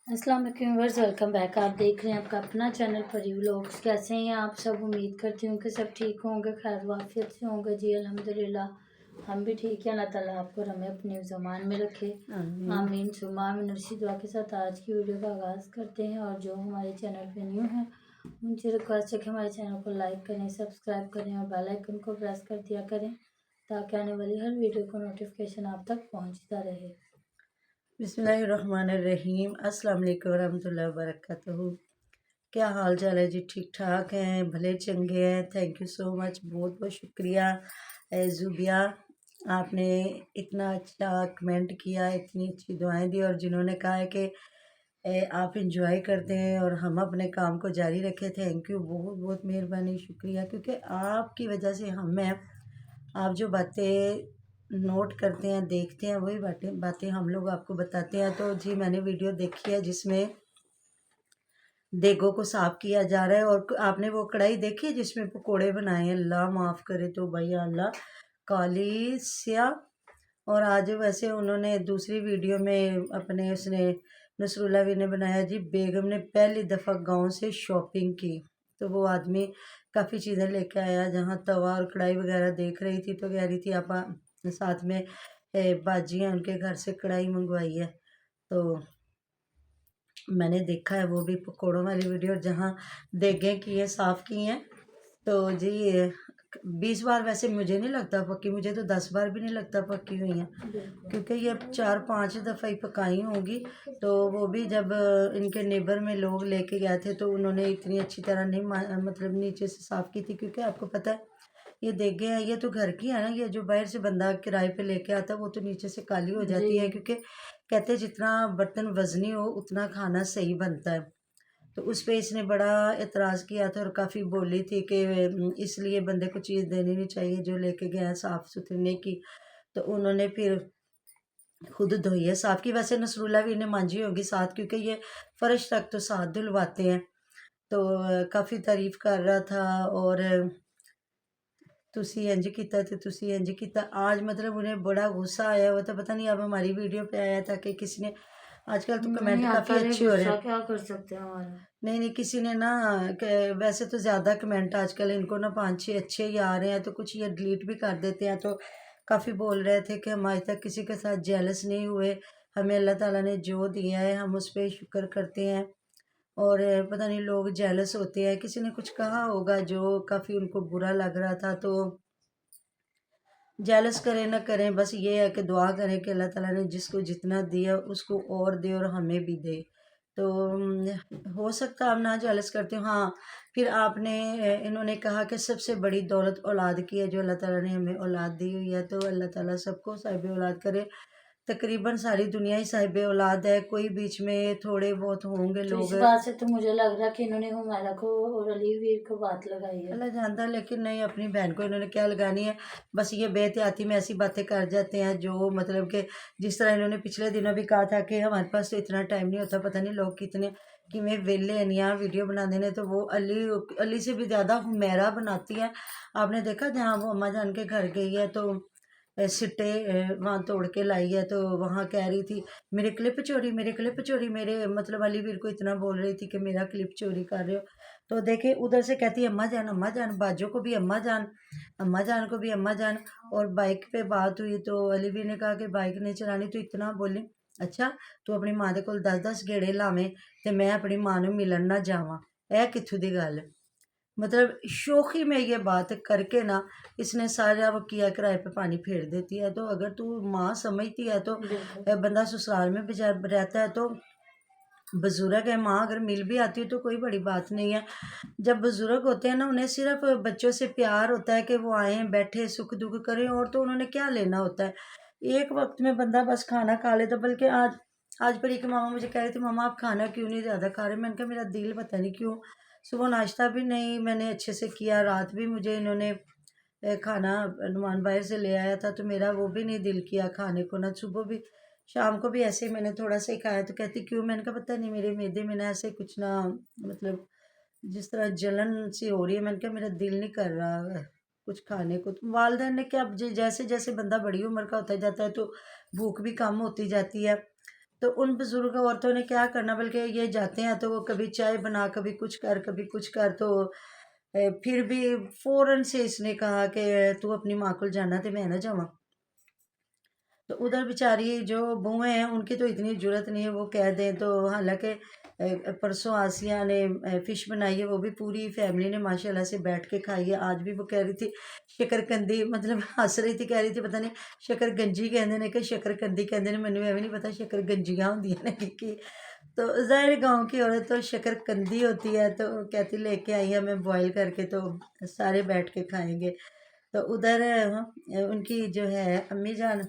अस्सलाम वालेकुम viewers, welcome back. आप देख रहे हैं आपका अपना चैनल परी व्लॉग्स। कैसे हैं आप सब? उम्मीद करती हूँ कि सब ठीक होंगे, खैर वाफियत से होंगे। जी अल्हम्दुलिल्लाह हम भी ठीक है। अल्लाह ताला आपको हमें अपने ज़मान में रखे, आमीन सुम्मा आमीन। इसी दुआ के साथ आज की वीडियो का आगाज़ करते हैं। और जो हमारे चैनल पे न्यू हैं उनसे रिक्वेस्ट है कि हमारे चैनल को लाइक करें, सब्सक्राइब करें और बेल आइकन को प्रेस कर दिया करें ताकि आने वाली हर वीडियो का नोटिफिकेशन आप तक पहुँचता रहे। बिस्मिल्लाहिर्रहमानिर्रहीम। अस्सलाम वालेकुम रहमतुल्लाहि व बरकातहू। क्या हाल चाल है जी? ठीक ठाक हैं, भले चंगे हैं। थैंक यू सो मच, बहुत बहुत शुक्रिया ज़ुबिया, आपने इतना अच्छा कमेंट किया, इतनी अच्छी दुआएं दी और जिन्होंने कहा है कि आप इंजॉय करते हैं और हम अपने काम को जारी रखें। थैंक यू, बहुत बहुत मेहरबानी, शुक्रिया। क्योंकि आपकी वजह से हम हैं, आप जो बातें नोट करते हैं, देखते हैं, वही बातें बातें हम लोग आपको बताते हैं। तो जी मैंने वीडियो देखी है जिसमें देगों को साफ किया जा रहा है और आपने वो कढ़ाई देखी है जिसमें पकोड़े बनाए हैं। अल्लाह माफ़ करे तो भैया, अल्लाह काली स्याह। और आज वैसे उन्होंने दूसरी वीडियो में अपने उसने नसरुल्ला भी ने बनाया जी, बेगम ने पहली दफ़ा गांव से शॉपिंग की। तो वो आदमी काफ़ी चीज़ें लेके आया। जहाँ तवा और कढ़ाई वगैरह देख रही थी तो कह रही थी आप साथ में बाजी हैं उनके घर से कढ़ाई मंगवाई है। तो मैंने देखा है वो भी पकोड़ों वाली वीडियो, जहाँ देगें की है, साफ़ की हैं। तो जी 20 बार वैसे मुझे नहीं लगता पक्की, मुझे तो 10 बार भी नहीं लगता पक्की हुई हैं, क्योंकि ये 4-5 दफ़ा ही पकाई होंगी। तो वो भी जब इनके नेबर में लोग लेके गए थे तो उन्होंने इतनी अच्छी तरह नहीं मतलब नीचे से साफ़ की थी। क्योंकि आपको पता है ये देगे हैं, ये तो घर की है ना, ये जो बाहर से बंदा किराए पे लेके आता है वो तो नीचे से काली हो जाती है। क्योंकि कहते हैं जितना बर्तन वजनी हो उतना खाना सही बनता है। तो उस पे इसने बड़ा एतराज़ किया था और काफ़ी बोली थी कि इसलिए बंदे को चीज़ देनी नहीं चाहिए जो लेके गया है साफ़ सुथरने की। तो उन्होंने फिर खुद धोई है, साफ़ की। वैसे नसरुल्ला भी इन्हें मांझी होगी साथ, क्योंकि ये फ़र्श तक तो साथ धुलवाते हैं। तो काफ़ी तारीफ़ कर रहा था और तुसी इंज कीता ते तुसी इंज कीता। आज मतलब उन्हें बड़ा गुस्सा आया हुआ था, पता नहीं अब हमारी वीडियो पे आया था कि किसी ने, आजकल तो कमेंट काफ़ी अच्छे हो रहे हैं। क्या कर सकते हैं हमारा। नहीं नहीं, किसी ने ना वैसे तो ज़्यादा कमेंट आजकल इनको ना 5-6 अच्छे ही आ रहे हैं, तो कुछ ये डिलीट भी कर देते हैं। तो काफ़ी बोल रहे थे कि हम आज तक किसी के साथ जेलस नहीं हुए, हमें अल्लाह ताला ने जो दिया है हम उस पर शुक्र करते हैं। और पता नहीं लोग जेलस होते हैं, किसी ने कुछ कहा होगा जो काफ़ी उनको बुरा लग रहा था। तो जेलस करें ना करें, बस ये है कि दुआ करें कि अल्लाह ताला ने जिसको जितना दिया उसको और दे और हमें भी दे। तो हो सकता है आप ना जेलस करते हो। हाँ, फिर आपने इन्होंने कहा कि सबसे बड़ी दौलत औलाद की है, जो अल्लाह ताला ने हमें औलाद दी हुई है। तो अल्लाह ताला सबको साहिब औलाद करे। तकरीबन सारी दुनिया ही साहिब औलाद है, कोई बीच में थोड़े बहुत होंगे तो इस लोग। बात से तो मुझे लग रहा है कि इन्होंने हुमायरा को और अलीवीर को बात लगाई है। अल्लाह जानता है, लेकिन नहीं, अपनी बहन को इन्होंने क्या लगानी है। बस ये बेहतियाती में ऐसी बातें कर जाते हैं जो मतलब कि जिस तरह इन्होंने पिछले दिनों भी कहा था कि हमारे पास तो इतना टाइम नहीं होता, पता नहीं लोग कितने कि मैं वेले हैं यहाँ वीडियो बनाने ने। तो वो अली अली से भी ज़्यादा हुमैरा बनाती है। आपने देखा जहाँ वो अम्मा जान के घर गई है तो सिट्टे वहाँ तोड़ के लाई है। तो वहाँ कह रही थी मेरे क्लिप चोरी, मेरे क्लिप चोरी, मेरे मतलब अलीवीर को इतना बोल रही थी कि मेरा क्लिप चोरी कर रहे हो। तो देखे उधर से कहती है अम्मा जान, बाजू को भी अम्मा जान, अम्मा जान को भी अम्मा जान। और बाइक पे बात हुई तो अलीवीर ने कहा कि बाइक नहीं चलानी। तो इतना बोली अच्छा तू अपनी माँ के कोल 10-10 गेड़े लावें ते मैं अपनी माँ नूं मिलन ना जावां, यह कित्थों दी गल। मतलब शोखी में ये बात करके ना इसने सारा वो किया किराए पे पानी फेर देती है। तो अगर तू माँ समझती है तो बंदा ससुराल में बेचारा रहता है तो बुजुर्ग है, माँ अगर मिल भी आती है तो कोई बड़ी बात नहीं है। जब बुजुर्ग होते हैं ना उन्हें सिर्फ बच्चों से प्यार होता है कि वो आए बैठे सुख दुख करें, और तो उन्होंने क्या लेना होता है। एक वक्त में बंदा बस खाना खा लेता। बल्कि आज आज परी की मामा मुझे कह रही थी मामा आप खाना क्यों नहीं ज़्यादा खा रहे। मैंने कहा मेरा दिल पता नहीं क्यों, सुबह नाश्ता भी नहीं मैंने अच्छे से किया, रात भी मुझे इन्होंने खाना नुमान बाहर से ले आया था तो मेरा वो भी नहीं दिल किया खाने को, ना सुबह भी शाम को भी ऐसे ही मैंने थोड़ा सा ही खाया। तो कहती क्यों, मैंने कहा पता नहीं मेरे मैदे में ना ऐसे कुछ ना मतलब जिस तरह जलन सी हो रही है। मैंने कहा मेरा दिल नहीं कर रहा है कुछ खाने को। तो वालदेन ने क्या, जैसे जैसे बंदा बड़ी उम्र का होता जाता है तो भूख भी कम होती जाती है। तो उन बुज़ुर्ग औरतों ने क्या करना, बल्कि ये जाते हैं तो वो कभी चाय बना, कभी कुछ कर, कभी कुछ कर, तो फिर भी फ़ौरन से इसने कहा कि तू अपनी माँ को जाना तो मैं ना जावां। तो उधर बेचारी जो बहुएँ हैं उनकी तो इतनी जुर्रत नहीं है वो कह दें, तो हालाँकि परसों आसिया ने फ़िश बनाई है, वो भी पूरी फैमिली ने माशाल्लाह से बैठ के खाई है। आज भी वो कह रही थी शकरकंदी, मतलब हँस रही थी, कह रही थी पता नहीं शकरगंजी कहंदे ने कि शकरकंदी कहंदे ने, मैनूं एवें नहीं पता शकरगंजियाँ होंदियां ने कि। तो ज़ाहिर गाँव की औरत तो शकरकंदी होती है, तो कहती लेके आई है मैं बॉयल करके, तो सारे बैठ के खाएँगे। तो उधर उनकी जो है अम्मी जान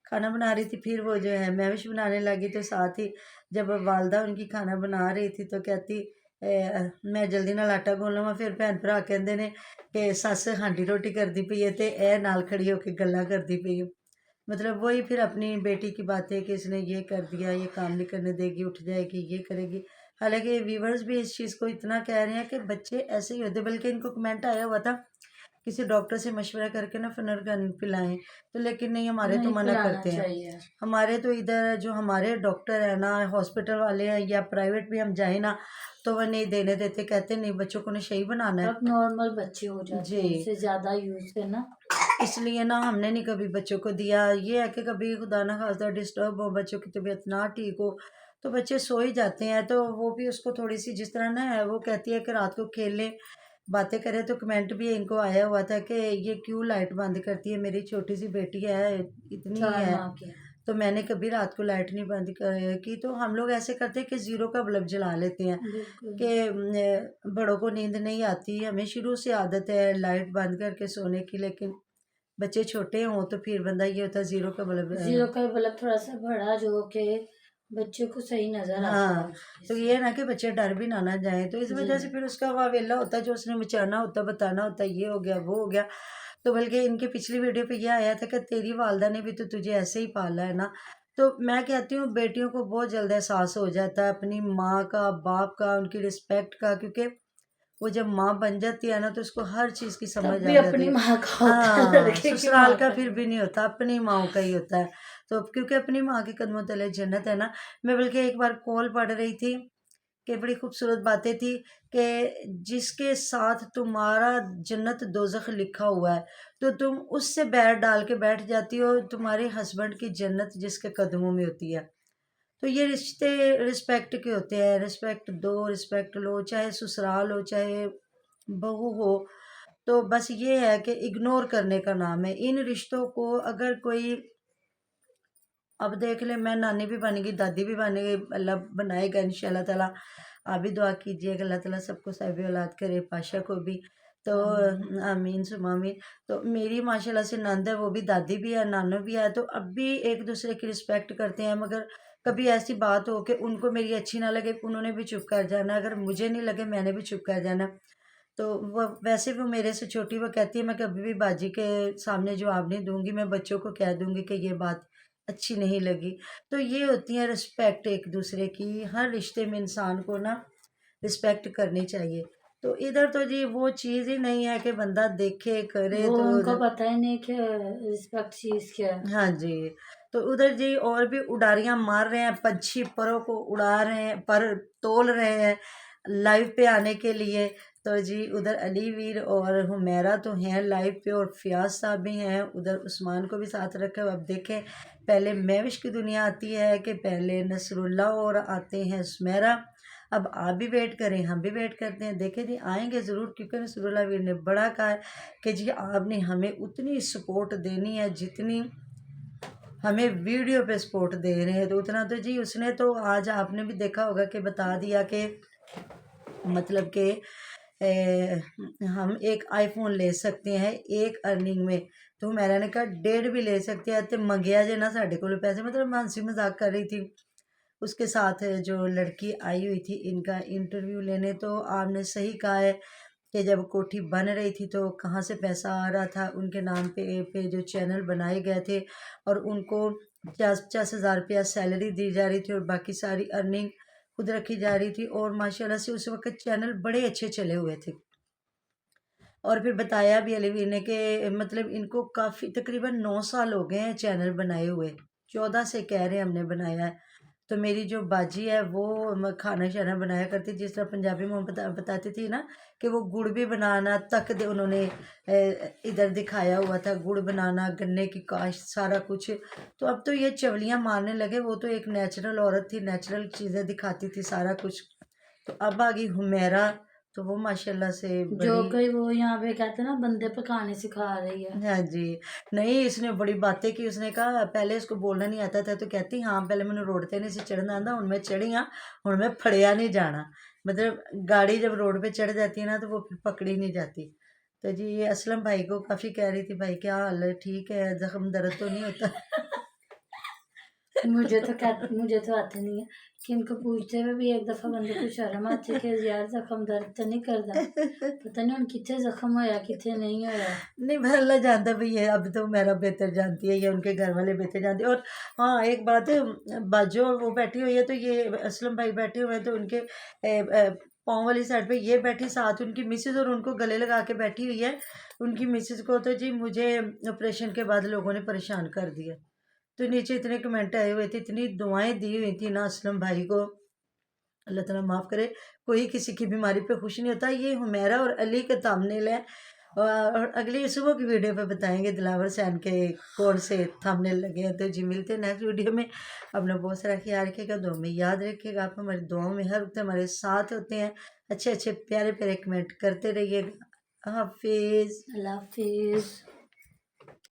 खाना बना रही थी, फिर वो जो है मैविश बनाने लगी, तो साथ ही जब वालदा उनकी खाना बना रही थी तो कहती मैं जल्दी नाल आटा गुन लवां, फिर भैन भरा कहंदे ने कि सੱਸ हांडी रोटी करदी पई है ते ए नाल खड़ी होके गल्लां करदी पई है। मतलब वही फिर अपनी बेटी की बातें कि इसने ये कर दिया, ये काम नहीं करने देगी, उठ जाएगी, ये करेगी। हालाँकि व्यूअर्स भी इस चीज़ को इतना कह रहे हैं कि बच्चे ऐसे ही होते, बल्कि इनको कमेंट आया हुआ था किसी डॉक्टर से मशवरा करके ना फिनरगन पिलाएं, तो लेकिन नहीं, हमारे तो नहीं मना पिलाना करते हैं। चाहिए। हमारे तो इधर जो हमारे डॉक्टर है ना, हॉस्पिटल वाले हैं या प्राइवेट भी हम जाए ना, तो वह नहीं देने देते, कहते नहीं बच्चों को नशे ही बनाना है। अब नॉर्मल बच्चे हो जाते जी, हैं उनसे ज़्यादा यूज़ करना। इसलिए ना हमने नहीं कभी बच्चों को दिया। ये है कि कभी खुदा ना खास्ता डिस्टर्ब हो, बच्चों की तबीयत ना ठीक हो, तो बच्चे सो ही जाते हैं, तो वो भी उसको थोड़ी सी जिस तरह ना है, वो कहती है कि रात को खेल ले, बातें करें, तो कमेंट भी इनको आया हुआ था कि ये क्यों लाइट बंद करती है, मेरी छोटी सी बेटी है, इतनी ही 4 है, माह के। तो मैंने कभी रात को लाइट नहीं बंद की। तो हम लोग ऐसे करते हैं कि ज़ीरो का बल्ब जला लेते हैं बिल्कुल। कि बड़ों को नींद नहीं आती, हमें शुरू से आदत है लाइट बंद करके सोने की, लेकिन बच्चे छोटे हों तो फिर बंदा ये होता है ज़ीरो का बल्ब। 0 का बल्ब थोड़ा-सा बड़ा जो कि बच्चों को सही नज़र आता है हाँ, तो उससे। ये है ना कि बच्चे डर भी ना जाएँ, तो इस जी। वजह से फिर उसका वावेला होता है, जो उसने मचाना होता है, बताना होता है, ये हो गया, वो हो गया। तो बल्कि इनकी पिछली वीडियो पे ये आया था कि तेरी वालदा ने भी तो तुझे ऐसे ही पाला है ना। तो मैं कहती हूँ बेटियों को बहुत जल्द एहसास हो जाता है अपनी माँ का, बाप का, उनकी रिस्पेक्ट का, क्योंकि वो जब माँ बन जाती है ना तो उसको हर चीज़ की तब समझ भी आ जाती अपनी है। माँ का होता है, हाँ, लड़के की ससुराल माँ का का फिर नहीं। भी नहीं होता, अपनी माँओं का ही होता है। तो क्योंकि अपनी माँ के कदमों तले जन्नत है ना। मैं बल्कि एक बार कॉल पढ़ रही थी कि बड़ी खूबसूरत बातें थी कि जिसके साथ तुम्हारा जन्नत दोज़ख लिखा हुआ है, तो तुम उससे बैर डाल के बैठ जाती हो, तुम्हारे हस्बैंड की जन्नत जिसके कदमों में होती है। तो ये रिश्ते रिस्पेक्ट के होते हैं, रिस्पेक्ट दो, रिस्पेक्ट लो, चाहे ससुराल हो, चाहे बहू हो। तो बस ये है कि इग्नोर करने का नाम है। इन रिश्तों को अगर कोई, अब देख ले, मैं नानी भी बन गई, दादी भी बन गई, अल्लाह बनाएगा इंशाल्लाह ताला। आप भी दुआ कीजिएगा अल्लाह ताला सबको साहिब औलाद करे, पाशा को भी। तो आमीन। आमीन सुमा आमीन। तो मेरी माशाल्लाह से नंद है, वो भी दादी भी है, नानू भी है, तो अब भी एक दूसरे की रिस्पेक्ट करते हैं। मगर कभी ऐसी बात हो कि उनको मेरी अच्छी ना लगे, उन्होंने भी चुप कर जाना, अगर मुझे नहीं लगे मैंने भी चुप कर जाना। तो वो वैसे वो मेरे से छोटी, वो कहती है मैं कभी भी बाजी के सामने जवाब नहीं दूंगी, मैं बच्चों को कह दूंगी कि ये बात अच्छी नहीं लगी। तो ये होती है रिस्पेक्ट एक दूसरे की। हर रिश्ते में इंसान को ना रिस्पेक्ट करनी चाहिए। तो इधर तो जी वो चीज़ ही नहीं है कि बंदा देखे करे वो तो उनको पता ही नहीं कि रिस्पेक्ट चीज़ क्या है। हाँ जी। तो उधर जी और भी उडारियाँ मार रहे हैं, पंछी परों को उड़ा रहे हैं, पर तोल रहे हैं लाइव पे आने के लिए। तो जी उधर अली वीर और हुमैरा तो हैं लाइव पे, और फयाज साहब भी हैं, उधर उस्मान को भी साथ रखा है। अब देखें पहले महविश की दुनिया आती है कि पहले नसरुल्लाह और आते हैं सुमेरा। अब आप भी वेट करें, हम भी वेट करते हैं, देखें जी आएंगे ज़रूर, क्योंकि नसरुल्लाह वीर ने बड़ा कहा है कि जी आपने हमें उतनी सपोर्ट देनी है जितनी हमें वीडियो पे सपोर्ट दे रहे हैं, तो उतना तो जी उसने तो आज आपने भी देखा होगा कि बता दिया कि मतलब कि हम एक आईफोन ले सकते हैं एक अर्निंग में। तो मेरा ने कहा 1.5 भी ले सकते हैं, तो मंगिया जे ना साढ़े को पैसे, मतलब मैं हंसी मजाक कर रही थी। उसके साथ जो लड़की आई हुई थी इनका इंटरव्यू लेने, तो आपने सही कहा है कि जब कोठी बन रही थी तो कहाँ से पैसा आ रहा था उनके नाम पे जो चैनल बनाए गए थे, और उनको 50,000 रुपया सैलरी दी जा रही थी, और बाकी सारी अर्निंग खुद रखी जा रही थी, और माशाल्लाह से उस वक्त चैनल बड़े अच्छे चले हुए थे। और फिर बताया भी अलीवीर ने कि मतलब इनको काफ़ी तकरीबन 9 साल हो गए हैं चैनल बनाए हुए, 14 से कह रहे हैं हमने बनाया है। तो मेरी जो बाजी है वो खाना शाना बनाया करती, जिस तरह पंजाबी में बताती थी ना कि वो गुड़ भी बनाना तक उन्होंने इधर दिखाया हुआ था, गुड़ बनाना, गन्ने की काश्त, सारा कुछ। तो अब तो ये चवलियाँ मारने लगे, वो तो एक नेचुरल औरत थी, नेचुरल चीज़ें दिखाती थी सारा कुछ। तो अब आ गई हुमेरा, तो वो माशाल्लाह से जो बड़ी। कोई वो यहाँ पे कहते हैं ना बंदे पे कहानी सिखा रही है। हाँ जी। नहीं, इसने बड़ी बातें की। उसने कहा पहले इसको बोलना नहीं आता था, तो कहती हाँ पहले मैंने रोड ते नहीं सी चढ़ना आंदा, हुण मैं चढ़ी हाँ, हुण मैं फड़िया नहीं जाना। मतलब गाड़ी जब रोड पे चढ़ जाती है ना तो वो फिर पकड़ी नहीं जाती। तो जी ये असलम भाई को काफ़ी कह रही थी, भाई क्या हाल है, ठीक है, जख्म दर्द तो नहीं होता? मुझे तो आते नहीं है कि इनको पूछते हुए भी एक दफा बंदे को शर्म आती है कि यार जख्म दर्द तो नहीं करता, पता नहीं उन कितने जख्म होया कितने नहीं होया। नहीं, मैं अल्लाह जानता भाई है, अब तो मेरा बेहतर जानती है, ये उनके घर वाले बेहतर जानते हैं। और हाँ एक बात है, बाजू और वो बैठी हुई है, तो ये असलम भाई बैठे हुए हैं, तो उनके पाँव वाली साइड पे ये बैठी, साथ उनकी मिसेज और उनको गले लगा के बैठी हुई है। उनकी मिसेज को तो जी मुझे ऑपरेशन के बाद लोगों ने परेशान कर दिया। तो नीचे इतने कमेंट आए हुए थे, इतनी दुआएं दी हुई थी ना असलम भाई को, अल्लाह ताला माफ़ करे। कोई किसी की बीमारी पे खुश नहीं होता। ये हुमेरा और अली के थंबनेल है, और अगली सुबह की वीडियो पे बताएंगे दिलावर सैन के कौन से थंबनेल लगे हैं। तो जी मिलते हैं नेक्स्ट वीडियो में। अपना बहुत सारा ख्याल रखिएगा, दुआ में याद रखिएगा, आप हमारी दुआओं में हर वक्त हमारे साथ होते हैं। अच्छे अच्छे प्यारे प्यारे कमेंट करते रहिएगा। हाफिज़। अल्लाह हाफिज।